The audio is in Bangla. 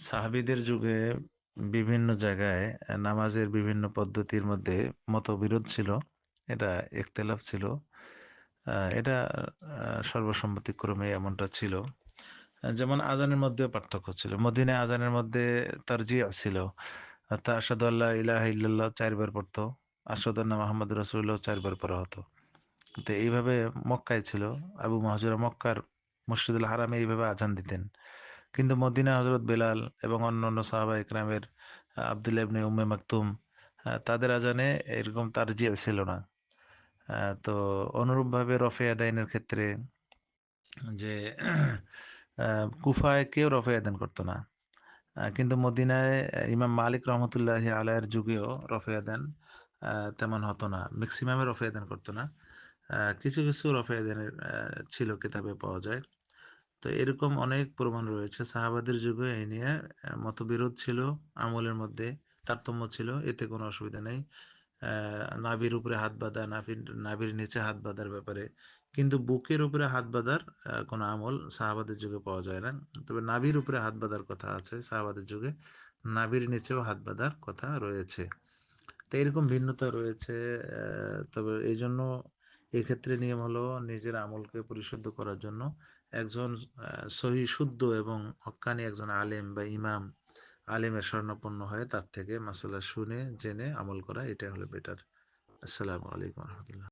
সাহাবীদের যুগে বিভিন্ন জায়গায় নামাজের বিভিন্ন পদ্ধতির মধ্যে মতবিরোধ ছিল। এটা ইখতিলাফ ছিল। এটা সর্বসম্মতিক্রমে এমনটা ছিল। যেমন আজানের মধ্যেও পার্থক্য ছিল। মদিনায় আজানের মধ্যে তারজিহ ছিল। তা আশহাদু আল্লা ইলাহা ইল্লাল্লাহ ৪ বার পড়তো। আশহাদু আন্না মুহাম্মাদুর রাসূলুল্লাহ ৪ বার পড়া হতো। তো এইভাবে মক্কায় ছিল। আবু মাহজুরা মক্কার মসজিদুল হারামে এইভাবে আজান দিতেন। কিন্তু মদিনা হযরত বেলাল এবং অন্যান্য সাহাবা ইকরামের আব্দুল্লাহ ইবনে উম্মে মাকতুম তাদের আজানে এরকম তারজিহ ছিল না। তো অনুরূপভাবে রফে আদায়ের ক্ষেত্রে যে কুফায় কেউ রফে আদান করতো না। কিন্তু মদিনায় ইমাম মালিক রহমতুল্লাহি আলাইহির যুগেও রফে আদান তেমন হতো না। ম্যাক্সিমামে রফে আদান করতো না। কিছু, কিছু রফে আদানের ছিল কিতাবে পাওয়া যায়। তো এরকম অনেক প্রমাণ রয়েছে। সাহাবাদের যুগে এই নিয়ে মতবিরোধ ছিল, আমলের মধ্যে তারতম্য ছিল। এতে কোনো অসুবিধা নেই। নাভির উপরে হাত বাঁধা, নাভির নিচে হাত বাঁধার ব্যাপারে। কিন্তু বুকের উপরে হাত বাঁধার কোনো আমল সাহাবাদের যুগে পাওয়া যায় না। তবে নাভির উপরে হাত বাঁধার কথা আছে সাহাবাদের যুগে। নাভির নিচেও হাত বাঁধার কথা রয়েছে। তো এরকম ভিন্নতা রয়েছে। তবে এই জন্য এক্ষেত্রে নিয়ম হলো নিজের আমলকে পরিশুদ্ধ করার জন্য একজন সহি শুদ্ধ এবং হক্কানি একজন আলেম বা ইমাম, আলেমের শরণাপন্ন হয়ে তার থেকে মাসালা শুনে জেনে আমল করা, এটা হলো বেটার। আসসালামু আলাইকুম রহমতুল্লাহ।